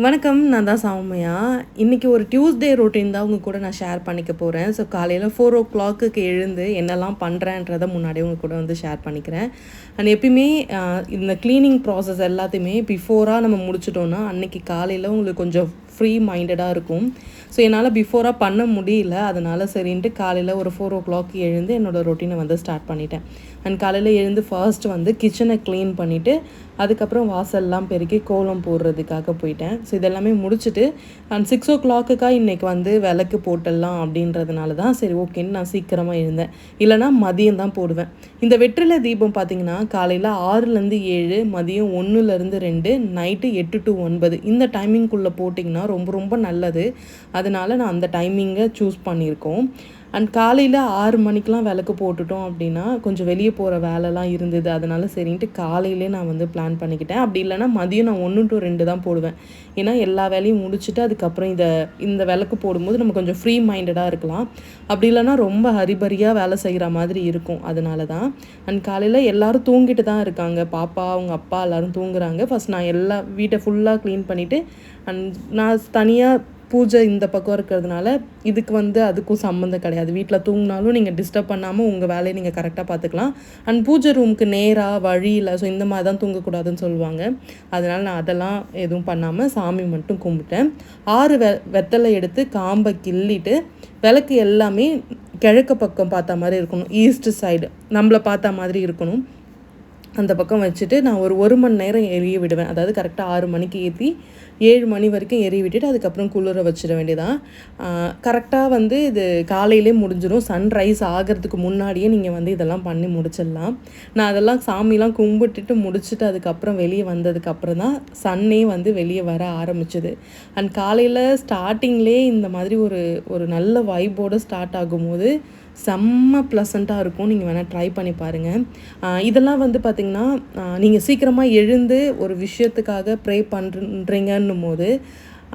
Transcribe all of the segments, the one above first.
வணக்கம். நான் தான் சௌமியா. இன்றைக்கி ஒரு டியூஸ்டே ரொட்டீன் தான் உங்க கூட நான் ஷேர் பண்ணிக்க போகிறேன். ஸோ காலையில் 4:00க்கு எழுந்து என்னெல்லாம் பண்ணுறேன்றதை முன்னாடியே உங்க கூட வந்து ஷேர் பண்ணிக்கிறேன். அண்ட் எப்பயுமே இந்த க்ளீனிங் ப்ராசஸ் எல்லாத்தையுமே பிஃபோராக நம்ம முடிச்சிட்டோன்னா அன்றைக்கி காலையில் உங்களுக்கு கொஞ்சம் ஃப்ரீ மைண்டடாக இருக்கும். ஸோ என்னால் பிஃபோராக பண்ண முடியல. அதனால் சரின்ட்டு காலையில் ஒரு 4:00க்கு எழுந்து என்னோடய ரொட்டீனை வந்து ஸ்டார்ட் பண்ணிட்டேன். அண்ட் காலையில் எழுந்து ஃபர்ஸ்ட் வந்து கிச்சனை க்ளீன் பண்ணிவிட்டு அதுக்கப்புறம் வாசல்லாம் பெருக்கி கோலம் போடுறதுக்காக போயிட்டேன். ஸோ இதெல்லாமே முடிச்சுட்டு அண்ட் 6:00க்காக இன்றைக்கி வந்து விளக்கு போட்டுடலாம் அப்படின்றதுனால தான் சரி ஓகேன்னு நான் சீக்கிரமாக எழுந்தேன். இல்லைனா மதியம் தான் போடுவேன். இந்த வெற்றிலை தீபம் பார்த்திங்கன்னா காலையில் 6லேருந்து 7, மதியம் 1லேருந்து 2, நைட்டு 8 to 9 இந்த டைமிங்குள்ளே போட்டிங்கன்னா ரொம்ப ரொம்ப நல்லது. அதனால் நான் அந்த டைமிங்கை சூஸ் பண்ணியிருக்கோம். அண்ட் காலையில் 6 மணிக்கெலாம் விளக்கு போட்டுட்டோம் அப்படின்னா கொஞ்சம் வெளியே போகிற வேலைலாம் இருந்தது. அதனால் சரின்ட்டு காலையிலே நான் வந்து பிளான் பண்ணிக்கிட்டேன். அப்படி இல்லைனா மதியம் நான் 1 to 2 தான் போடுவேன். ஏன்னா எல்லா வேலையும் முடிச்சுட்டு அதுக்கப்புறம் இந்த விளக்கு போடும்போது நம்ம கொஞ்சம் ஃப்ரீ மைண்டடாக இருக்கலாம். அப்படி இல்லைனா ரொம்ப ஹரிபரியாக வேலை செய்கிற மாதிரி இருக்கும். அதனால தான். அண்ட் காலையில் எல்லோரும் தூங்கிட்டு தான் இருக்காங்க. பாப்பா அவங்க அப்பா எல்லோரும் தூங்குறாங்க. ஃபஸ்ட் நான் எல்லா வீட்டை ஃபுல்லாக க்ளீன் பண்ணிவிட்டு அண்ட் நான் தனியாக பூஜை இந்த பக்கம் இருக்கிறதுனால இதுக்கு வந்து அதுக்கும் சம்மந்தம் கிடையாது. வீட்டில் தூங்கினாலும் நீங்கள் டிஸ்டர்ப் பண்ணாமல் உங்கள் வேலையை நீங்கள் கரெக்டாக பார்த்துக்கலாம். அண்ட் பூஜை ரூமுக்கு நேராக வழியில் ஸோ இந்த மாதிரி தான் தூங்கக்கூடாதுன்னு சொல்லுவாங்க. அதனால் நான் அதெல்லாம் எதுவும் பண்ணாமல் சாமி மட்டும் கும்பிட்டேன். 6 வெத்தலை எடுத்து காம்பை கிள்ளிட்டு விளக்கு எல்லாமே கிழக்கு பக்கம் பார்த்த மாதிரி இருக்கணும். ஈஸ்ட் சைடு நம்மளை பார்த்த மாதிரி இருக்கணும். அந்த பக்கம் வச்சுட்டு நான் ஒரு மணி நேரம் எரிய விடுவேன். அதாவது கரெக்டாக 6 மணிக்கு ஏற்றி 7 மணி வரைக்கும் எரிய விட்டுட்டு அதுக்கப்புறம் குளிர வச்சிட வேண்டியதான். கரெக்டாக வந்து இது காலையிலே முடிஞ்சிடும். சன்ரைஸ் ஆகிறதுக்கு முன்னாடியே நீங்கள் வந்து இதெல்லாம் பண்ணி முடிச்சிடலாம். நான் அதெல்லாம் சாமிலாம் கும்பிட்டுட்டு முடிச்சுட்டு அதுக்கப்புறம் வெளியே வந்ததுக்கப்புறம் தான் சன்னே வந்து வெளியே வர ஆரம்பிச்சிது. அண்ட் காலையில் ஸ்டார்டிங்லேயே இந்த மாதிரி ஒரு நல்ல வைப்போடு ஸ்டார்ட் ஆகும்போது செம்ம ப்ளசண்ட்டாக இருக்கும். நீங்கள் வேணால் ட்ரை பண்ணி பாருங்கள். இதெல்லாம் வந்து பார்த்திங்கன்னா நீங்கள் சீக்கிரமாக எழுந்து ஒரு விஷயத்துக்காக ப்ரே பண்ணுறீங்கன்னும் போது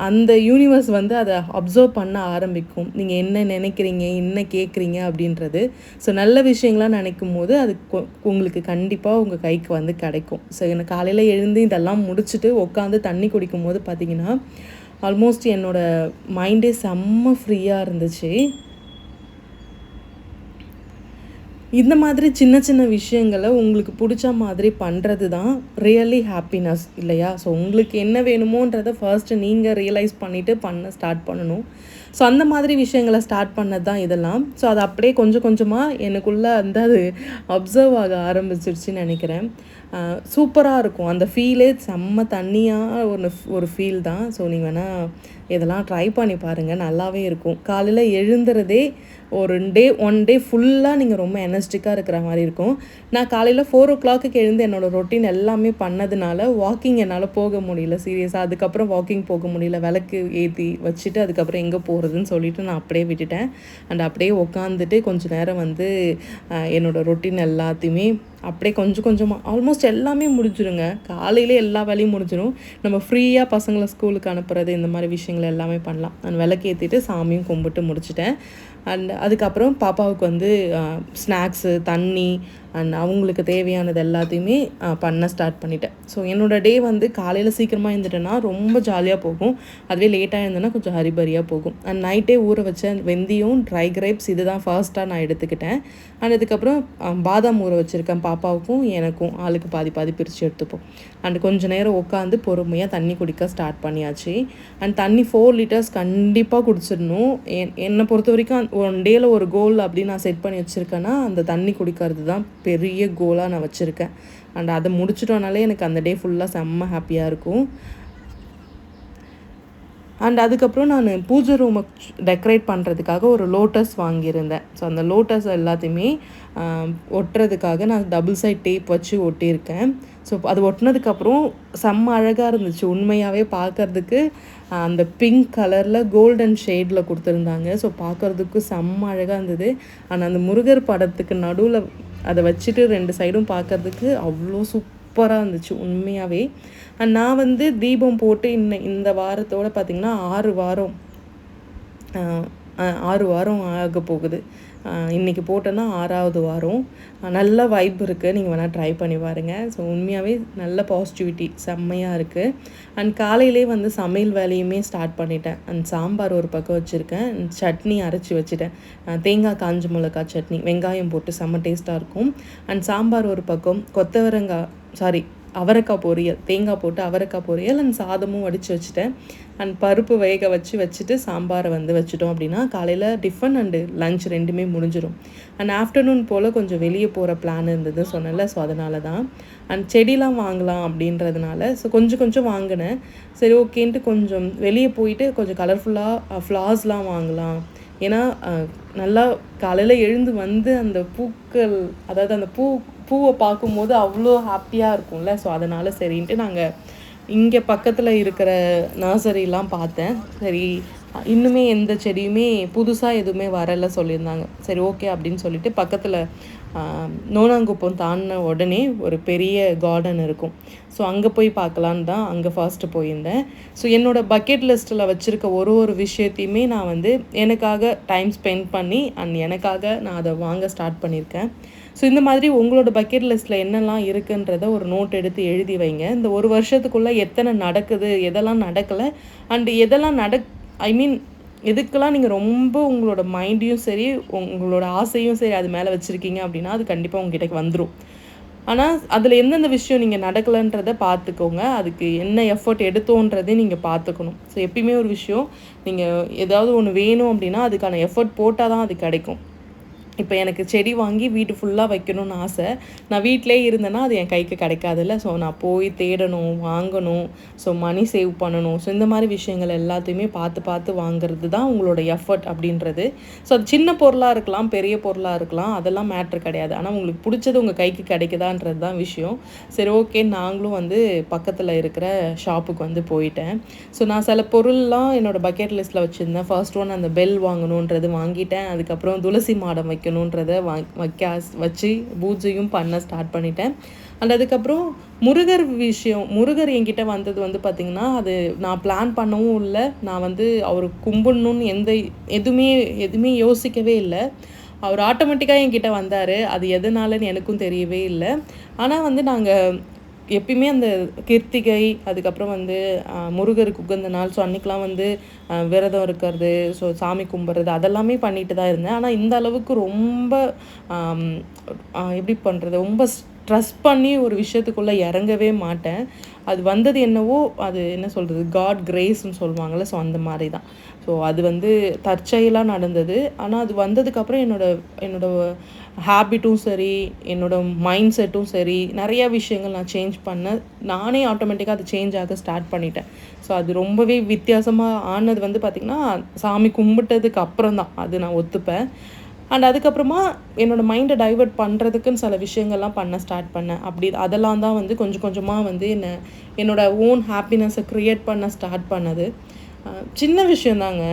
அந்த யூனிவர்ஸ் வந்து அதை அப்சர்வ் பண்ண ஆரம்பிக்கும். நீங்கள் என்ன நினைக்கிறீங்க, என்ன கேட்குறீங்க அப்படின்றது. ஸோ நல்ல விஷயங்களாம் நினைக்கும் போது அது உங்களுக்கு கண்டிப்பாக உங்கள் கைக்கு வந்து கிடைக்கும். ஸோ எனக்கு காலையில் எழுந்து இதெல்லாம் முடிச்சுட்டு உட்காந்து தண்ணி குடிக்கும் போது பார்த்திங்கன்னா ஆல்மோஸ்ட் என்னோடய மைண்டே செம்ம ஃப்ரீயாக இருந்துச்சு. இந்த மாதிரி சின்ன சின்ன விஷயங்களை உங்களுக்கு பிடிச்ச மாதிரி பண்ணுறது தான் ரியலி ஹாப்பினஸ் இல்லையா? ஸோ உங்களுக்கு என்ன வேணுமோன்றதை ஃபர்ஸ்ட்டு நீங்கள் ரியலைஸ் பண்ணிவிட்டு பண்ண ஸ்டார்ட் பண்ணணும். ஸோ அந்த மாதிரி விஷயங்களை ஸ்டார்ட் பண்ணது தான் இதெல்லாம். ஸோ அது அப்படியே கொஞ்சம் கொஞ்சமாக எனக்குள்ளே வந்து அது அப்சர்வ் ஆக ஆரம்பிச்சிருச்சுன்னு நினைக்கிறேன். சூப்பராக இருக்கும். அந்த ஃபீலே செம்ம தண்ணியாக ஒரு ஃபீல் தான். ஸோ நீங்கள் வேணால் இதெல்லாம் ட்ரை பண்ணி பாருங்கள். நல்லாவே இருக்கும். காலையில் எழுந்துறதே ஒன் டே ஃபுல்லாக நீங்கள் ரொம்ப எனர்ஜிட்டிக்காக இருக்கிற மாதிரி இருக்கும். நான் காலையில் 4:00க்கு எழுந்து என்னோடய ரொட்டீன் எல்லாமே பண்ணதுனால வாக்கிங் என்னால் போக முடியல சீரியஸாக. அதுக்கப்புறம் வாக்கிங் போக முடியல. விளக்கு ஏற்றி வச்சுட்டு அதுக்கப்புறம் எங்கே போகிறதுன்னு சொல்லிவிட்டு நான் அப்படியே விட்டுட்டேன். அண்ட் அப்படியே உட்காந்துட்டு கொஞ்சம் நேரம் வந்து என்னோடய ரொட்டீன் எல்லாத்தையுமே அப்படியே கொஞ்சம் கொஞ்சமாக ஆல்மோஸ்ட் எல்லாமே முடிஞ்சிருங்க. காலையிலே எல்லா வேலையும் முடிஞ்சிடும். நம்ம ஃப்ரீயாக பசங்களை ஸ்கூலுக்கு அனுப்புறது இந்த மாதிரி விஷயங்கள் எல்லாமே பண்ணலாம். நான் விளக்கு ஏற்றிட்டு சாமியும் கும்பிட்டு முடிச்சிட்டேன். அண்ட் அதுக்கப்புறம் பாப்பாவுக்கு வந்து ஸ்நாக்ஸு, தண்ணி அண்ட் அவங்களுக்கு தேவையானது எல்லாத்தையுமே பண்ண ஸ்டார்ட் பண்ணிட்டேன். ஸோ என்னோடய டே வந்து காலையில் சீக்கிரமாக இருந்துட்டேன்னா ரொம்ப ஜாலியாக போகும். அதுவே லேட்டாக இருந்தேன்னா கொஞ்சம் ஹரிபரியாக போகும். அண்ட் நைட்டே ஊற வச்ச வெந்தயம், ட்ரை கிரேப்ஸ் இது தான் ஃபர்ஸ்ட்டாக நான் எடுத்துக்கிட்டேன். அண்ட் அதுக்கப்புறம் பாதாம் ஊற வச்சுருக்கேன். பாப்பாவுக்கும் எனக்கும் ஆளுக்கு பாதி பாதி பிரித்து எடுத்துப்போம். அண்ட் கொஞ்சம் நேரம் உட்காந்து பொறுமையாக தண்ணி குடிக்க ஸ்டார்ட் பண்ணியாச்சு. அண்ட் தண்ணி 4 liters கண்டிப்பாக குடிச்சிடணும். என்னை பொறுத்த வரைக்கும் ஒன் டேயில் ஒரு கோல் அப்படின்னு நான் செட் பண்ணி வச்சுருக்கேன்னா அந்த தண்ணி குடிக்கிறது தான் பெரிய கோலாக நான் வச்சுருக்கேன். அண்ட் அதை முடிச்சிட்டோனாலே எனக்கு அந்த டே ஃபுல்லாக செம்ம ஹாப்பியாக இருக்கும். அண்ட் அதுக்கப்புறம் நான் பூஜை ரூமை டெக்கரேட் பண்ணுறதுக்காக ஒரு லோட்டஸ் வாங்கியிருந்தேன். ஸோ அந்த லோட்டஸ் எல்லாத்தையுமே ஒட்டுறதுக்காக நான் டபுள் சைட் டேப் வச்சு ஒட்டியிருக்கேன். ஸோ அது ஒட்டினதுக்கப்புறம் செம்ம அழகாக இருந்துச்சு. உண்மையாகவே பார்க்குறதுக்கு அந்த பிங்க் கலரில் கோல்டன் ஷேடில் கொடுத்துருந்தாங்க. ஸோ பார்க்குறதுக்கு செம்ம அழகாக இருந்தது. ஆனால் அந்த முருகர் படத்துக்கு நடுவில் அதை வச்சுட்டு 2 சைடும் பார்க்குறதுக்கு அவ்வளோ சூப்பராக இருந்துச்சு உண்மையாகவே. நான் வந்து தீபம் போட்டு இந்த வாரத்தோடு பார்த்திங்கன்னா 6 வாரம் ஆக போகுது. இன்றைக்கி போட்டோன்னா 6வது வாரம். நல்ல வைப் இருக்குது, நீங்கள் வேணால் ட்ரை பண்ணி பாருங்கள். ஸோ உண்மையாகவே நல்ல பாசிட்டிவிட்டி செம்மையாக இருக்குது. அண்ட் காலையிலே வந்து சமையல் வேலையுமே ஸ்டார்ட் பண்ணிட்டேன். அண்ட் சாம்பார் ஒரு பக்கம் வச்சுருக்கேன், சட்னி அரைச்சி வச்சுட்டேன். தேங்காய் காஞ்ச மிளகாய் சட்னி, வெங்காயம் போட்டு செம்ம டேஸ்ட்டாக இருக்கும். அண்ட் சாம்பார் ஒரு பக்கம், அவரைக்காய் பொரியல், தேங்காய் போட்டு அவரைக்காய் பொரியல் அண்ட் சாதமும் வடித்து வச்சுட்டேன். அண்ட் பருப்பு வேக வச்சுட்டு சாம்பாரை வந்து வச்சுட்டோம் அப்படின்னா காலையில் டிஃபன் அண்டு லஞ்ச் ரெண்டுமே முடிஞ்சிடும். அண்ட் ஆஃப்டர்நூன் போல் கொஞ்சம் வெளியே போகிற பிளான் இருந்தது சொன்னல, ஸோ அதனால தான். அண்ட் செடிலாம் வாங்கலாம் அப்படின்றதுனால ஸோ கொஞ்சம் வாங்கினேன். சரி ஓகேன்ட்டு கொஞ்சம் வெளியே போயிட்டு கொஞ்சம் கலர்ஃபுல்லாக ஃப்ளார்ஸ்லாம் வாங்கலாம். ஏன்னா நல்லா காலையில் எழுந்து வந்து அந்த பூக்கள், அதாவது அந்த பூவை பார்க்கும்போது அவ்வளோ ஹாப்பியாக இருக்கும்ல. ஸோ அதனால் சரின்ட்டு நாங்கள் இங்கே பக்கத்தில் இருக்கிற நர்சரிலாம் பார்த்தேன். சரி இன்னுமே எந்த செடியுமே புதுசாக எதுவுமே வரலை சொல்லியிருந்தாங்க. சரி ஓகே அப்படின்னு சொல்லிட்டு பக்கத்தில் நோனாங்குப்பம் தாண்டின உடனே ஒரு பெரிய கார்டன் இருக்கும். ஸோ அங்கே போய் பார்க்கலான்னு தான் அங்கே ஃபர்ஸ்ட்டு போயிருந்தேன். ஸோ என்னோடய பக்கெட் லிஸ்ட்டில் வச்சுருக்க ஒரு விஷயத்தையுமே நான் வந்து எனக்காக டைம் ஸ்பெண்ட் பண்ணி அண்ட் எனக்காக நான் அதை வாங்க ஸ்டார்ட் பண்ணியிருக்கேன். ஸோ இந்த மாதிரி உங்களோட பக்கெட் லிஸ்ட்டில் என்னெல்லாம் இருக்குன்றத ஒரு நோட் எடுத்து எழுதி வைங்க. இந்த ஒரு வருஷத்துக்குள்ளே எத்தனை நடக்குது, எதெல்லாம் நடக்கலை, அண்டு எதெல்லாம் எதுக்கெல்லாம் நீங்கள் ரொம்ப உங்களோட மைண்டையும் சரி உங்களோட ஆசையும் சரி அது மேலே வச்சுருக்கீங்க அப்படின்னா அது கண்டிப்பாக உங்ககிட்ட வந்துடும். ஆனால் அதில் எந்தெந்த விஷயம் நீங்கள் நடக்கலைன்றதை பார்த்துக்கோங்க. அதுக்கு என்ன எஃபர்ட் எடுத்தோன்றதே நீங்கள் பார்த்துக்கணும். ஸோ எப்பயுமே ஒரு விஷயம் நீங்கள் ஏதாவது ஒன்று வேணும் அப்படின்னா அதுக்கான எஃபர்ட் போட்டால் தான் அது கிடைக்கும். இப்போ எனக்கு செடி வாங்கி வீட்டு ஃபுல்லாக வைக்கணும்னு ஆசை. நான் வீட்டிலே இருந்தேன்னா அது என் கைக்கு கிடைக்காதுல்ல. ஸோ நான் போய் தேடணும், வாங்கணும், ஸோ மணி சேவ் பண்ணணும். ஸோ இந்த மாதிரி விஷயங்கள் எல்லாத்தையுமே பார்த்து வாங்குறது தான் உங்களோட எஃபர்ட் அப்படின்றது. ஸோ அது சின்ன பொருளாக இருக்கலாம், பெரிய பொருளாக இருக்கலாம், அதெல்லாம் மேட்ரு கிடையாது. ஆனால் உங்களுக்கு பிடிச்சது உங்கள் கைக்கு கிடைக்குதான்றது தான் விஷயம். சரி ஓகே, நாங்களும் வந்து பக்கத்தில் இருக்கிற ஷாப்புக்கு வந்து போயிட்டேன். ஸோ நான் சில பொருள்லாம் என்னோடய பக்கெட் லிஸ்ட்டில் வச்சுருந்தேன். ஃபர்ஸ்ட் ஒன் அந்த பெல் வாங்கணுன்றது வாங்கிட்டேன். அதுக்கப்புறம் துளசி மாடம் வைக்கணுன்றதை வச்சு பூஜையும் பண்ண ஸ்டார்ட் பண்ணிட்டேன். அண்ட் அதுக்கப்புறம் முருகர் என்கிட்ட வந்தது வந்து பார்த்திங்கன்னா அது நான் பிளான் பண்ணவும் இல்லை. நான் வந்து அவர் கும்பிடணுன்னு எதுவுமே யோசிக்கவே இல்லை. அவர் ஆட்டோமேட்டிக்காக என்கிட்ட வந்தார். அது எதனாலன்னு எனக்கும் தெரியவே இல்லை. ஆனால் வந்து நாங்கள் எப்பயுமே அந்த கிருத்திகை, அதுக்கப்புறம் வந்து முருகருக்கு உகந்த நாள், ஸோ அன்றைக்கெலாம் வந்து விரதம் இருக்கிறது, ஸோ சாமி கும்பிட்றது அதெல்லாமே பண்ணிட்டு தான் இருந்தேன். ஆனால் இந்த அளவுக்கு ரொம்ப எப்படி பண்ணுறது, ரொம்ப ஸ்ட்ரெஸ் பண்ணி ஒரு விஷயத்துக்குள்ளே இறங்கவே மாட்டேன். அது வந்தது என்னவோ, அது என்ன சொல்கிறது, காட் கிரேஸ்ன்னு சொல்லுவாங்கள்ல, ஸோ அந்த மாதிரி தான். ஸோ அது வந்து தற்செயலாக நடந்தது. ஆனால் அது வந்ததுக்கப்புறம் என்னோட ஹேபிட்டும் சரி, என்னோடய மைண்ட் செட்டும் சரி, நிறையா விஷயங்கள் நான் சேஞ்ச் பண்ணேன். நானே ஆட்டோமேட்டிக்காக அது சேஞ்ச் ஆக ஸ்டார்ட் பண்ணிட்டேன். ஸோ அது ரொம்பவே வித்தியாசமாக ஆனது வந்து பார்த்திங்கன்னா சாமி கும்பிட்டதுக்கு அப்புறம் தான் அது நான் ஒத்துப்பேன். அண்ட் அதுக்கப்புறமா என்னோடய மைண்டை டைவர்ட் பண்ணுறதுக்குன்னு சில விஷயங்கள்லாம் பண்ண ஸ்டார்ட் பண்ணேன். அதெல்லாம் தான் வந்து கொஞ்சமாக வந்து என்னோடய ஓன் ஹாப்பினஸை க்ரியேட் பண்ண ஸ்டார்ட் பண்ணது. சின்ன விஷயந்தாங்க.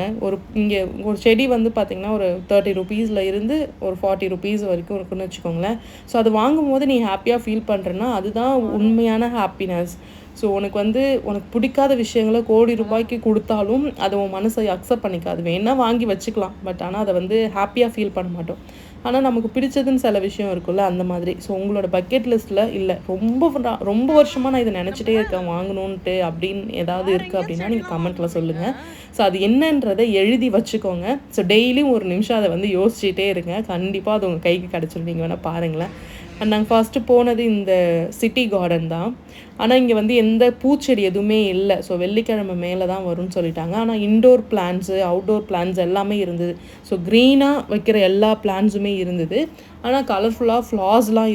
இங்கே ஒரு செடி வந்து பார்த்திங்கன்னா ஒரு 30 ருபீஸில் இருந்து ஒரு 40 ருபீஸ் வரைக்கும் இருக்குன்னு வச்சுக்கோங்களேன். ஸோ அது வாங்கும்போது நீ ஹாப்பியாக ஃபீல் பண்ணுறேன்னா அதுதான் உண்மையான ஹாப்பினஸ். ஸோ உனக்கு பிடிக்காத விஷயங்களை கோடி ரூபாய்க்கு கொடுத்தாலும் அதை உன் மனசை அக்செப்ட் பண்ணிக்காது. வேணால் வாங்கி வச்சுக்கலாம், பட் ஆனால் அதை வந்து ஹாப்பியாக ஃபீல் பண்ண மாட்டோம். ஆனால் நமக்கு பிடிச்சதுன்னு சில விஷயம் இருக்குல்ல, அந்த மாதிரி. ஸோ உங்களோட பக்கெட் லிஸ்ட்டில் இல்லை ரொம்ப வருஷமாக நான் இதை நினச்சிட்டே இருக்கேன் வாங்கணுன்ட்டு அப்படின்னு ஏதாவது இருக்குது அப்படின்னா நீங்கள் கமெண்ட்டில் சொல்லுங்கள். ஸோ அது என்னன்றதை எழுதி வச்சுக்கோங்க. ஸோ டெய்லியும் ஒரு நிமிஷம் அதை வந்து யோசிச்சுட்டே இருங்க. கண்டிப்பாக அது உங்கள் கைக்கு கிடச்சிடும். நீங்கள் வேணால் பாருங்களேன். அண்ட் நாங்கள் ஃபஸ்ட்டு போனது இந்த சிட்டி கார்டன் தான். ஆனால் இங்கே வந்து எந்த பூச்செடி எதுவுமே இல்லை. ஸோ வெள்ளிக்கிழமை மேலே தான் வரும்னு சொல்லிட்டாங்க. ஆனால் இன்டோர் பிளான்ஸு, அவுட்டோர் பிளான்ஸ் எல்லாமே இருந்தது. ஸோ க்ரீனாக வைக்கிற எல்லா பிளான்ஸுமே இருந்தது. ஆனால் கலர்ஃபுல்லாக ஃப்ளார்ஸ்லாம்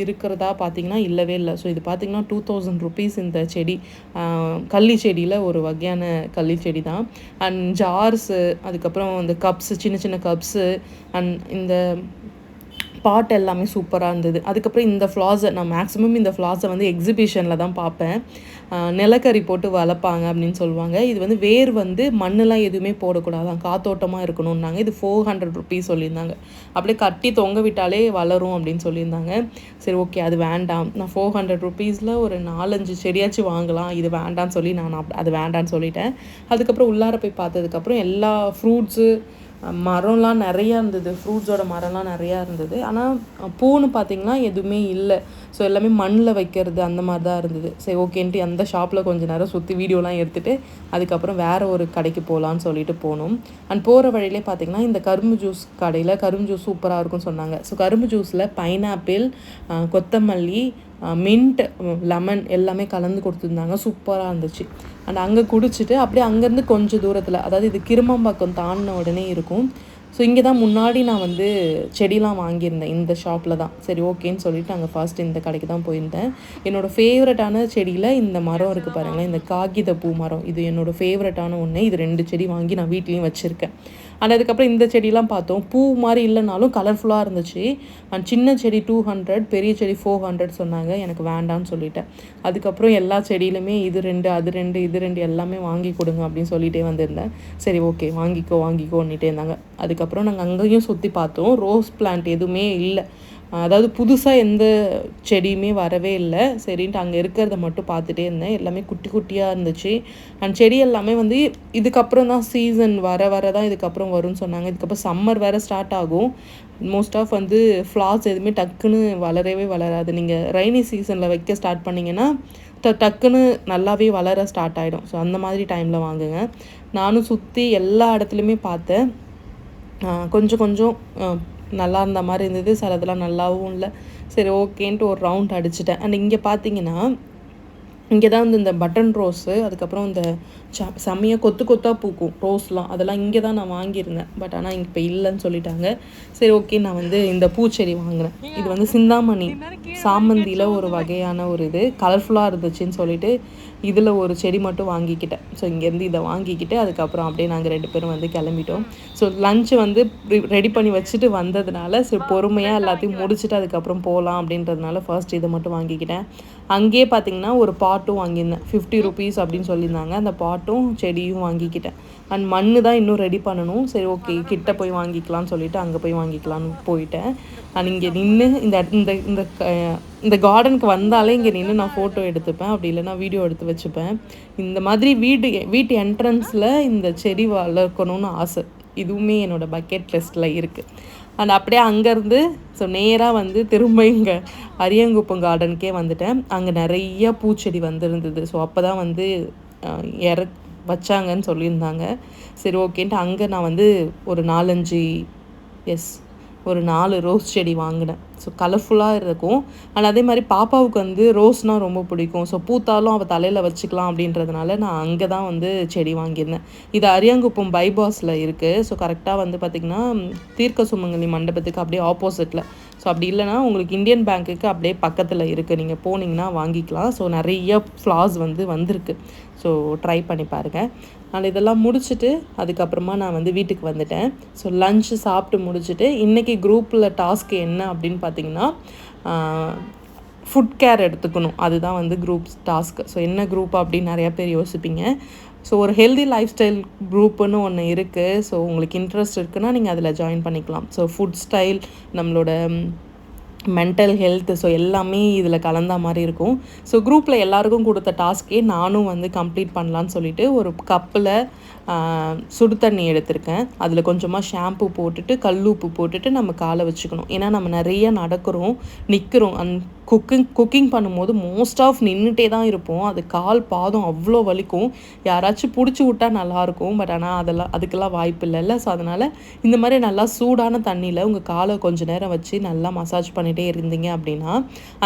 இருக்கிறதா பார்த்திங்கன்னா இல்லவே இல்லை. ஸோ இது பார்த்திங்கன்னா 2000 ருபீஸ் இந்த செடி. கள்ளி செடியில் ஒரு வகையான கள்ளி செடி தான். அண்ட் ஜார்ஸு, அதுக்கப்புறம் இந்த கப்ஸு, சின்ன கப்ஸு, அண்ட் இந்த பாட் எல்லாமே சூப்பராக இருந்தது. அதுக்கப்புறம் இந்த ஃப்ளார்ஸை நான் மேக்ஸிமம் இந்த ஃப்ளார்ஸை வந்து எக்ஸிபிஷனில் தான் பார்ப்பேன். நிலக்கரி போட்டு வளர்ப்பாங்க அப்படின்னு சொல்லுவாங்க. இது வந்து வேர் வந்து மண்ணெலாம் எதுவுமே போடக்கூடாதான், காத்தோட்டமாக இருக்கணும்னாங்க. இது 400 ருபீஸ் சொல்லியிருந்தாங்க. அப்படியே கட்டி தொங்க விட்டாலே வளரும் அப்படின்னு சொல்லியிருந்தாங்க. சரி ஓகே, அது வேண்டாம். நான் 400 ருபீஸில் ஒரு 4-5 செடியாச்சும் வாங்கலாம், இது வேண்டான்னு சொல்லி நான் அது வேண்டான்னு சொல்லிட்டேன். அதுக்கப்புறம் உள்ளார போய் பார்த்ததுக்கப்புறம் எல்லா ஃப்ரூட்ஸு, மரம்லாம் நிறையா இருந்தது, ஃப்ரூட்ஸோட மரம்லாம் நிறையா இருந்தது. ஆனால் பூன்னு பார்த்திங்கன்னா எதுவுமே இல்லை. ஸோ எல்லாமே மண்ணில் வைக்கிறது அந்த மாதிரி தான் இருந்தது. சரி ஓகேன்ட்டு அந்த ஷாப்பில் கொஞ்சம் நேரம் சுற்றி வீடியோலாம் எடுத்துகிட்டு அதுக்கப்புறம் வேறு ஒரு கடைக்கு போகலான்னு சொல்லிட்டு போனோம். அண்ட் போகிற வழியிலே பார்த்திங்கன்னா இந்த கரும்பு ஜூஸ் கடையில் கரும்பு ஜூஸ் சூப்பராக இருக்கும்னு சொன்னாங்க. ஸோ கரும்பு ஜூஸில் பைனாப்பிள், கொத்தமல்லி, மின்ட், லெமன் எல்லாமே கலந்து கொடுத்துருந்தாங்க. சூப்பராக இருந்துச்சு. அண்ட் அங்கே குடிச்சிட்டு அப்படியே அங்கேருந்து கொஞ்சம் தூரத்தில், அதாவது இது கிருமம்பாக்கம் தாண்டின உடனே இருக்கும். ஸோ இங்கே தான் முன்னாடி நான் வந்து செடிலாம் வாங்கியிருந்தேன், இந்த ஷாப்பில் தான். சரி ஓகேன்னு சொல்லிவிட்டு நாங்கள் ஃபர்ஸ்ட் இந்த கடைக்கு தான் போயிருந்தேன். என்னோடய ஃபேவரட்டான செடியில் இந்த மரம் இருக்குது பாருங்களேன், இந்த காகித பூ மரம். இது என்னோடய ஃபேவரட்டான ஒன்று. இது 2 செடி வாங்கி நான் வீட்லேயும் வச்சுருக்கேன். அண்ட் அதுக்கப்புறம் இந்த செடியெலாம் பார்த்தோம். பூ மாதிரி இல்லைனாலும் கலர்ஃபுல்லாக இருந்துச்சு. அண்ட் சின்ன செடி 200, பெரிய செடி 400 சொன்னாங்க. எனக்கு வேண்டான்னு சொல்லிட்டேன். அதுக்கப்புறம் எல்லா செடியிலுமே இது 2, அது 2, இது 2 எல்லாமே வாங்கி கொடுங்க அப்படின்னு சொல்லிகிட்டே வந்திருந்தேன். சரி ஓகே வாங்கிக்கோன்னிட்டே இருந்தாங்க. அதுக்கப்புறம் நாங்கள் அங்கேயும் சுற்றி பார்த்தோம். ரோஸ் பிளான்ட் எதுவுமே இல்லை, அதாவது புதுசாக எந்த செடியுமே வரவே இல்லை. சரின்ட்டு அங்கே இருக்கிறத மட்டும் பார்த்துட்டே இருந்தேன். எல்லாமே குட்டி குட்டியாக இருந்துச்சு. அண்ட் செடி எல்லாமே வந்து இதுக்கப்புறம் தான் சீசன் வர தான் இதுக்கப்புறம் வரும்னு சொன்னாங்க. இதுக்கப்புறம் சம்மர் வேறு ஸ்டார்ட் ஆகும். மோஸ்ட் ஆஃப் வந்து ஃப்ளார்ஸ் எதுவுமே டக்குன்னு வளரவே வளராது. நீங்கள் ரெய்னி சீசனில் வைக்க ஸ்டார்ட் பண்ணிங்கன்னா டக்குன்னு நல்லாவே வளர ஸ்டார்ட் ஆகிடும். ஸோ அந்த மாதிரி டைமில் வாங்குங்க. நானும் சுற்றி எல்லா இடத்துலையுமே பார்த்தேன். கொஞ்சம் நல்லா இருந்த மாதிரி இருந்தது, சிலதெல்லாம் நல்லாவும் இல்லை. சரி ஓகேன்ட்டு ஒரு ரவுண்ட் அடிச்சிட்டேன். அண்ட் இங்கே பார்த்தீங்கன்னா இங்கே தான் வந்து இந்த பட்டன் ரோஸு, அதுக்கப்புறம் இந்த செம்மையாக கொத்தாக பூக்கும் ரோஸ்லாம், அதெல்லாம் இங்கே தான் நான் வாங்கியிருந்தேன். பட் ஆனால் இங்கே இப்போ இல்லைன்னு சொல்லிட்டாங்க. சரி ஓகே, நான் வந்து இந்த பூச்செடி வாங்கினேன். இது வந்து சிந்தாமணி சாமந்தியில் ஒரு வகையான ஒரு இது கலர்ஃபுல்லாக இருந்துச்சுன்னு சொல்லிட்டு இதில் ஒரு செடி மட்டும் வாங்கிக்கிட்டேன். ஸோ இங்கேருந்து இதை வாங்கிக்கிட்டு அதுக்கப்புறம் அப்படியே நாங்கள் 2 பேரும் வந்து கிளம்பிட்டோம். ஸோ லஞ்சு வந்து ரெடி பண்ணி வச்சுட்டு வந்ததுனால சரி பொறுமையாக எல்லாத்தையும் முடிச்சுட்டு அதுக்கப்புறம் போகலாம் அப்படின்றதுனால ஃபர்ஸ்ட் இதை மட்டும் வாங்கிக்கிட்டேன். அங்கேயே பார்த்திங்கன்னா ஒரு பாட்டும் வாங்கியிருந்தேன். 50 rupees அப்படின்னு சொல்லியிருந்தாங்க. அந்த பாட்டும் செடியும் வாங்கிக்கிட்டேன். அண்ட் மண் தான் இன்னும் ரெடி பண்ணணும். சரி ஓகே, கிட்ட போய் வாங்கிக்கலாம்னு சொல்லிவிட்டு அங்கே போய் வாங்கிக்கலான்னு போயிட்டேன். அண்ட் இங்கே நின்று இந்த கார்டனுக்கு வந்தாலே இங்கே நின்று நான் ஃபோட்டோ எடுத்துப்பேன், அப்படி இல்லைனா வீடியோ எடுத்து வச்சுப்பேன். இந்த மாதிரி வீட்டு என்ட்ரன்ஸில் இந்த செடி வளர்க்கணும்னு ஆசை. இதுவுமே என்னோடய பக்கெட் லிஸ்ட்டில் இருக்குது. அண்ட் அப்படியே அங்கேருந்து ஸோ நேராக வந்து திரும்ப இங்கே அரியங்குப்பம் கார்டனுக்கே வந்துட்டேன். அங்கே நிறைய பூச்செடி வந்துருந்தது. ஸோ அப்போ தான் வந்து வச்சாங்கன்னு சொல்லியிருந்தாங்க. சரி ஓகேன்ட்டு அங்கே நான் வந்து ஒரு 4 ரோஸ் செடி வாங்கினேன். ஸோ கலர்ஃபுல்லாக இருக்கும். ஆனால் அதே மாதிரி பாப்பாவுக்கு வந்து ரோஸ்னால் ரொம்ப பிடிக்கும். ஸோ பூத்தாலும் அவள் தலையில் வச்சுக்கலாம் அப்படின்றதுனால நான் அங்கே தான் வந்து செடி வாங்கியிருந்தேன். இது அரியாங்குப்பம் பைபாஸில் இருக்குது. ஸோ கரெக்டாக வந்து பார்த்திங்கன்னா தீர்க்க சுமங்கலி மண்டபத்துக்கு அப்படியே ஆப்போசிட்டில். ஸோ அப்படி இல்லைனா உங்களுக்கு இந்தியன் பேங்க்குக்கு அப்படியே பக்கத்தில் இருக்குது, நீங்கள் போனீங்கன்னா வாங்கிக்கலாம். ஸோ நிறைய ஃப்ளார்ஸ் வந்திருக்கு. ஸோ ட்ரை பண்ணி பாருங்கள். நான் இதெல்லாம் முடிச்சுட்டு அதுக்கப்புறமா நான் வந்து வீட்டுக்கு வந்துட்டேன். ஸோ லஞ்சு சாப்பிட்டு முடிச்சுட்டு இன்றைக்கி குரூப்பில் டாஸ்க் என்ன அப்படின்னு பார்த்திங்கன்னா ஃபுட் கேர் எடுத்துக்கணும். அதுதான் வந்து குரூப் டாஸ்க். ஸோ என்ன குரூப் அப்படின்னு நிறையா பேர் யோசிப்பீங்க. ஸோ ஒரு ஹெல்தி லைஃப் ஸ்டைல் குரூப்புன்னு ஒன்று இருக்குது. ஸோ உங்களுக்கு இன்ட்ரெஸ்ட் இருக்குன்னா நீங்கள் அதில் ஜாயின் பண்ணிக்கலாம். ஸோ ஃபுட் ஸ்டைல், நம்மளோட மென்டல் ஹெல்த், ஸோ எல்லாமே இதில் கலந்த மாதிரி இருக்கும். ஸோ குரூப்பில் எல்லாருக்கும் கொடுத்த டாஸ்க்கே நானும் வந்து கம்ப்ளீட் பண்ணலான்னு சொல்லிவிட்டு ஒரு கப்பில் சுடு தண்ணி எடுத்திருக்கேன். அதில் கொஞ்சமாக ஷாம்பு போட்டுட்டு கல்லுப்பு போட்டுட்டு நம்ம காலை வச்சுக்கணும். ஏன்னா நம்ம நிறைய நடக்கிறோம், நிற்கிறோம். குக்கிங் பண்ணும்போது மோஸ்ட் ஆஃப் நின்றுட்டே தான் இருப்போம். அது கால் பாதம் அவ்வளோ வலிக்கும். யாராச்சும் பிடிச்சி விட்டால் நல்லாயிருக்கும். பட் ஆனால் அதுக்கெல்லாம் வாய்ப்பு இல்லைல்ல. ஸோ அதனால் இந்த மாதிரி நல்லா சூடான தண்ணியில் உங்கள் காலை கொஞ்சம் நேரம் வச்சு நல்லா மசாஜ் பண்ணிகிட்டே இருந்தீங்க அப்படின்னா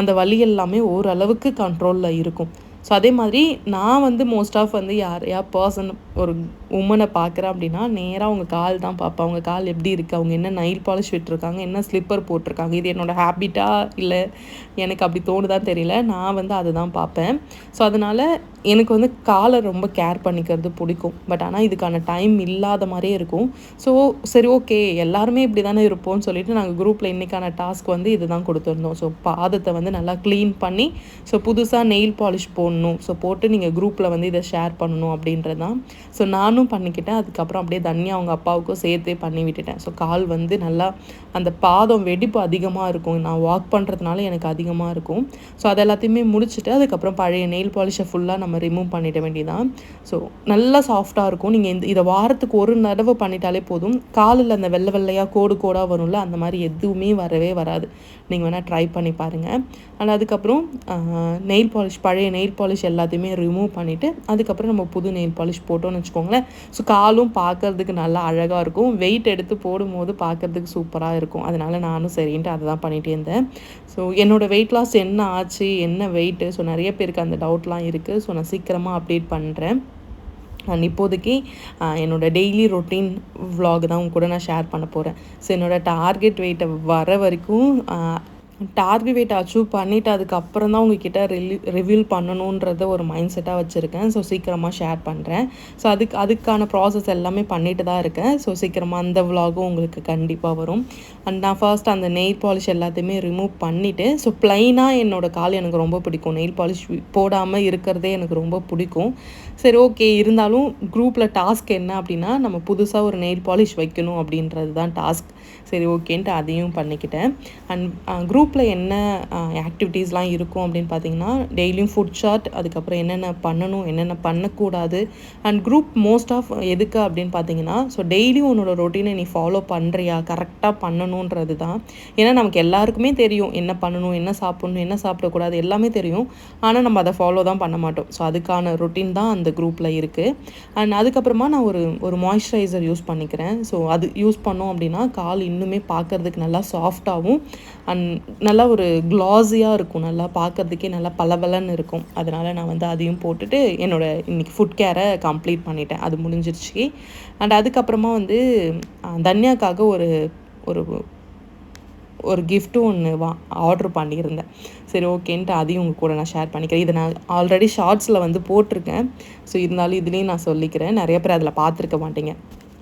அந்த வலி எல்லாமே ஓரளவுக்கு கண்ட்ரோலில் இருக்கும். ஸோ அதே மாதிரி நான் வந்து மோஸ்ட் ஆஃப் வந்து யாரையா பர்சன் ஒரு உமனை பார்க்குறேன் அப்படின்னா நேராக அவங்க கால் தான் பார்ப்பேன். அவங்க கால் எப்படி இருக்குது, அவங்க என்ன நெயில் பாலிஷ் விட்டுருக்காங்க, என்ன ஸ்லிப்பர் போட்டிருக்காங்க. இது என்னோடய ஹேபிட்டாக இல்லை எனக்கு அப்படி தோணுதான் தெரியல. நான் வந்து அதை தான் பார்ப்பேன். ஸோ அதனால் எனக்கு வந்து காலை ரொம்ப கேர் பண்ணிக்கிறது பிடிக்கும். பட் ஆனால் இதுக்கான டைம் இல்லாத மாதிரியே இருக்கும். ஸோ சரி ஓகே, எல்லாருமே இப்படி தானே இருப்போம்னு சொல்லிட்டு நாங்கள் குரூப்பில் இன்றைக்கான டாஸ்க் வந்து இது தான் கொடுத்துருந்தோம். ஸோ பாதத்தை வந்து நல்லா க்ளீன் பண்ணி ஸோ புதுசாக நெயில் பாலிஷ் போடணும். ஸோ போட்டு நீங்கள் குரூப்பில் வந்து இதை ஷேர் பண்ணணும் அப்படின்றது தான். ஸோ நானும் பண்ணிக்கிட்டேன். அதுக்கப்புறம் அப்படியே தனியாக அவங்க அப்பாவுக்கும் சேர்த்தே பண்ணி விட்டுட்டேன். ஸோ கால் வந்து நல்லா அந்த பாதம் வெடிப்பு அதிகமாக இருக்கும். நான் வாக் பண்ணுறதுனால எனக்கு அதிகமாக இருக்கும். ஸோ அது எல்லாத்தையுமே முடிச்சுட்டு அதுக்கப்புறம் பழைய நெயில் பாலிஷை ஃபுல்லாக நம்ம ரிமூவ் பண்ணிட வேண்டியதான். ஸோ நல்லா சாஃப்டாக இருக்கும். நீங்கள் இதை வாரத்துக்கு ஒரு தடவை பண்ணிட்டாலே போதும். காலில் அந்த வெள்ளை வெள்ளையாக கோடு கோடாக வரும்ல, அந்த மாதிரி எதுவுமே வரவே வராது. நீங்கள் வேணால் ட்ரை பண்ணி பாருங்கள். அண்ட் அதுக்கப்புறம் நெயில் பாலிஷ், பழைய நெயில் பாலிஷ் எல்லாத்தையுமே ரிமூவ் பண்ணிவிட்டு அதுக்கப்புறம் நம்ம புது நெயில் பாலிஷ் போட்டோம்னு வச்சுக்கோங்களேன். ஸோ காலும் பார்க்குறதுக்கு நல்லா அழகாக இருக்கும். வெயிட் எடுத்து போடும்போது பார்க்குறதுக்கு சூப்பராக இருக்கும். அதனால் நானும் சரின்ட்டு அதை தான் பண்ணிகிட்டே இருந்தேன். ஸோ என்னோடய வெயிட் லாஸ் என்ன ஆச்சு, என்ன வெயிட்டு, ஸோ நிறைய பேருக்கு அந்த டவுட்லாம் இருக்குது. ஸோ நான் சீக்கிரமாக அப்டேட் பண்ணுறேன். அண்ட் இப்போதைக்கு என்னோடய டெய்லி ரொட்டீன் விலாக் தான் உங்க கூட நான் ஷேர் பண்ண போகிறேன். ஸோ என்னோடய டார்கெட் வெயிட்டை வர வரைக்கும் டார்கெட் வெயிட் அச்சீவ் பண்ணிவிட்டு அதுக்கப்புறம் தான் உங்ககிட்ட ரிவீல் பண்ணணுன்றத ஒரு மைண்ட் செட்டாக வச்சுருக்கேன். ஸோ சீக்கிரமாக ஷேர் பண்ணுறேன். ஸோ அதுக்கான ப்ராசஸ் எல்லாமே பண்ணிட்டு தான் இருக்கேன். ஸோ சீக்கிரமாக அந்த விலாகும் உங்களுக்கு கண்டிப்பாக வரும். அண்ட் நான் ஃபர்ஸ்ட் அந்த நெயில் பாலிஷ் எல்லாத்தையுமே ரிமூவ் பண்ணிவிட்டு, ஸோ ப்ளைனாக என்னோடய கால் எனக்கு ரொம்ப பிடிக்கும். நெயில் பாலிஷ் போடாமல் இருக்கிறதே எனக்கு ரொம்ப பிடிக்கும். சரி, ஓகே, இருந்தாலும் குரூப்பில் டாஸ்க் என்ன அப்படின்னா, நம்ம புதுசாக ஒரு நெயில் பாலிஷ் வைக்கணும் அப்படின்றது தான் டாஸ்க். சரி, ஓகேன்ட்டு அதையும் பண்ணிக்கிட்டேன். அண்ட் குரூப்பில் என்ன ஆக்டிவிட்டீஸ்லாம் இருக்கும் அப்படின்னு பார்த்தீங்கன்னா, டெய்லியும் ஃபுட் சார்ட், அதுக்கப்புறம் என்னென்ன பண்ணணும், என்னென்ன பண்ணக்கூடாது. அண்ட் குரூப் மோஸ்ட் ஆஃப் எதுக்கு அப்படின்னு பார்த்தீங்கன்னா, ஸோ டெய்லியும் உன்னோட ரொட்டீனை நீ ஃபாலோ பண்ணுறியா, கரெக்டாக பண்ணணுன்றது தான். ஏன்னா நமக்கு எல்லாருக்குமே தெரியும் என்ன பண்ணணும், என்ன சாப்பிட்ணும், என்ன சாப்பிடக்கூடாது, எல்லாமே தெரியும். ஆனால் நம்ம அதை ஃபாலோ தான் பண்ண மாட்டோம். ஸோ அதுக்கான ரொட்டீன் தான் அந்த குரூப்பில் இருக்குது. அண்ட் அதுக்கப்புறமா நான் ஒரு மாய்ஸ்சரைசர் யூஸ் பண்ணிக்கிறேன். ஸோ அது யூஸ் பண்ணோம் அப்படின்னா கால் இன்னுமே பார்க்குறதுக்கு நல்லா சாஃப்டாகவும் அண்ட் நல்லா ஒரு க்ளாஸியாக இருக்கும். நல்லா பார்க்குறதுக்கே நல்லா பளபளன்னு இருக்கும். அதனால் நான் அதையும் போட்டுட்டு என்னோடய இன்றைக்கி ஃபுட் கேரை கம்ப்ளீட் பண்ணிட்டேன். அது முடிஞ்சிருச்சு. அண்ட் அதுக்கப்புறமா தன்யாக்காக ஒரு ஒரு கிஃப்ட்டும் ஒன்று ஆர்டர் பண்ணியிருந்தேன். சரி, ஓகேன்ட்டு அதையும் உங்கள் கூட நான் ஷேர் பண்ணிக்கிறேன். இதை நான் ஆல்ரெடி ஷார்ட்ஸில் போட்டிருக்கேன். ஸோ இருந்தாலும் இதுலேயும் நான் சொல்லிக்கிறேன். நிறைய பேர் அதில் பார்த்துருக்க மாட்டீங்க.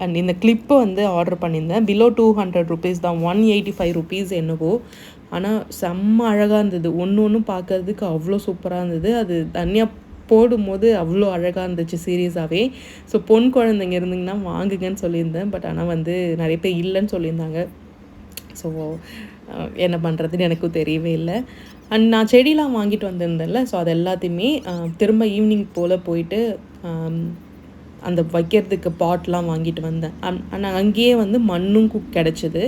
அண்ட் இந்த கிளிப்பு ஆர்டர் பண்ணியிருந்தேன். பிலோ 200 ருபீஸ் தான், 185 ருபீஸ் என்னவோ. ஆனால் செம்ம அழகாக இருந்தது. ஒன்றும் பார்க்கறதுக்கு அவ்வளோ சூப்பராக இருந்தது. அது தனியாக போடும்போது அவ்வளோ அழகாக இருந்துச்சு சீரியஸாகவே. ஸோ பொன் குழந்தைங்க இருந்தீங்கன்னா வாங்குங்கன்னு சொல்லியிருந்தேன். பட் ஆனால் நிறைய பேர் இல்லைன்னு சொல்லியிருந்தாங்க. ஸோ என்ன பண்ணுறதுன்னு எனக்கும் தெரியவே இல்லை. அண்ட் நான் செடிலாம் வாங்கிட்டு வந்திருந்தேன்ல, ஸோ அது எல்லாத்தையுமே திரும்ப ஈவினிங் போல் போயிட்டு அந்த வைக்கிறதுக்கு பாட்லாம் வாங்கிட்டு வந்தேன். ஆனால் அங்கேயே மண்ணும் கிடச்சிது.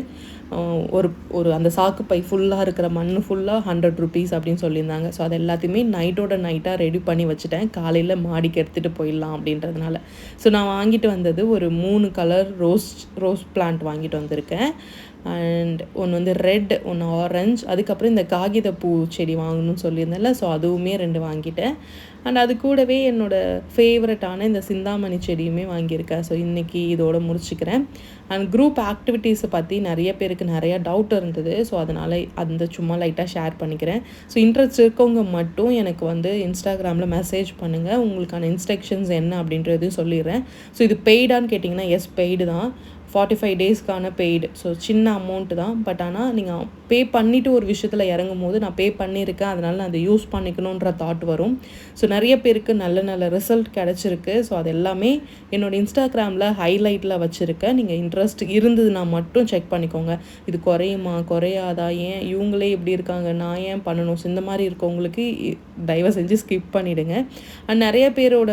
ஒரு அந்த சாக்கு பை ஃபுல்லாக இருக்கிற மண் ஃபுல்லாக 100 ருபீஸ் அப்படின்னு சொல்லியிருந்தாங்க. ஸோ அது எல்லாத்தையுமே நைட்டாக ரெடி பண்ணி வச்சுட்டேன். காலையில் மாடிக்கு எடுத்துகிட்டு போயிடலாம் அப்படின்றதுனால. ஸோ நான் வாங்கிட்டு வந்தது ஒரு 3 கலர் ரோஸ் பிளான்ட் வாங்கிட்டு வந்திருக்கேன். அண்ட் ஒன்று ரெட், ஒன்று ஆரஞ்சு, அதுக்கப்புறம் இந்த காகித பூ செடி வாங்கணும்னு சொல்லியிருந்தேன்ல, ஸோ அதுவுமே 2 வாங்கிட்டேன். அண்ட் அது கூடவே என்னோடய ஃபேவரட்டான இந்த சிந்தாமணி செடியுமே வாங்கியிருக்கேன். ஸோ இன்றைக்கி இதோடு முடிச்சுக்கிறேன். அண்ட் குரூப் ஆக்டிவிட்டீஸை பற்றி நிறைய பேருக்கு நிறையா டவுட் இருந்தது. ஸோ அதனால் சும்மா லைட்டாக ஷேர் பண்ணிக்கிறேன். ஸோ இன்ட்ரெஸ்ட் இருக்கவங்க மட்டும் எனக்கு இன்ஸ்டாகிராமில் மெசேஜ் பண்ணுங்கள். உங்களுக்கான இன்ஸ்ட்ரக்ஷன்ஸ் என்ன அப்படின்றதையும் சொல்லிடுறேன். ஸோ இது பெய்டான்னு கேட்டிங்கன்னா, எஸ், பெய்டு தான். 45 டேஸ்க்கான பெய்டு. ஸோ சின்ன அமௌண்ட்டு தான். பட் ஆனால் நீங்கள் பே பண்ணிவிட்டு ஒரு விஷயத்தில் இறங்கும் போது நான் பே பண்ணியிருக்கேன், அதனால் நான் அதை யூஸ் பண்ணிக்கணுன்ற தாட் வரும். ஸோ நிறைய பேருக்கு நல்ல ரிசல்ட் கிடச்சிருக்கு. ஸோ அது எல்லாமே என்னோடய இன்ஸ்டாகிராமில் ஹைலைட்டில் வச்சுருக்கேன். நீங்கள் இன்ட்ரெஸ்ட் இருந்ததுன்னா மட்டும் செக் பண்ணிக்கோங்க. இது குறையுமா, குறையாதா, ஏன் இவங்களே இப்படி இருக்காங்க, நான் ஏன் பண்ணணும், ஸோ இந்த மாதிரி இருக்கவங்களுக்கு தயவு செஞ்சு ஸ்கிப் பண்ணிவிடுங்க. அண்ட் நிறைய பேரோட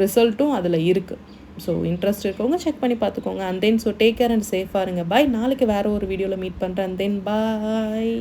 ரிசல்ட்டும் அதில் இருக்குது. ஸோ இன்ட்ரெஸ்ட் இருக்கவங்க செக் பண்ணி பார்த்துக்கோங்க. And then so take care and சேஃபாக இருங்க. பாய். நாளைக்கு வேறு ஒரு வீடியோவில் மீட் பண்ணுறேன். And then bye.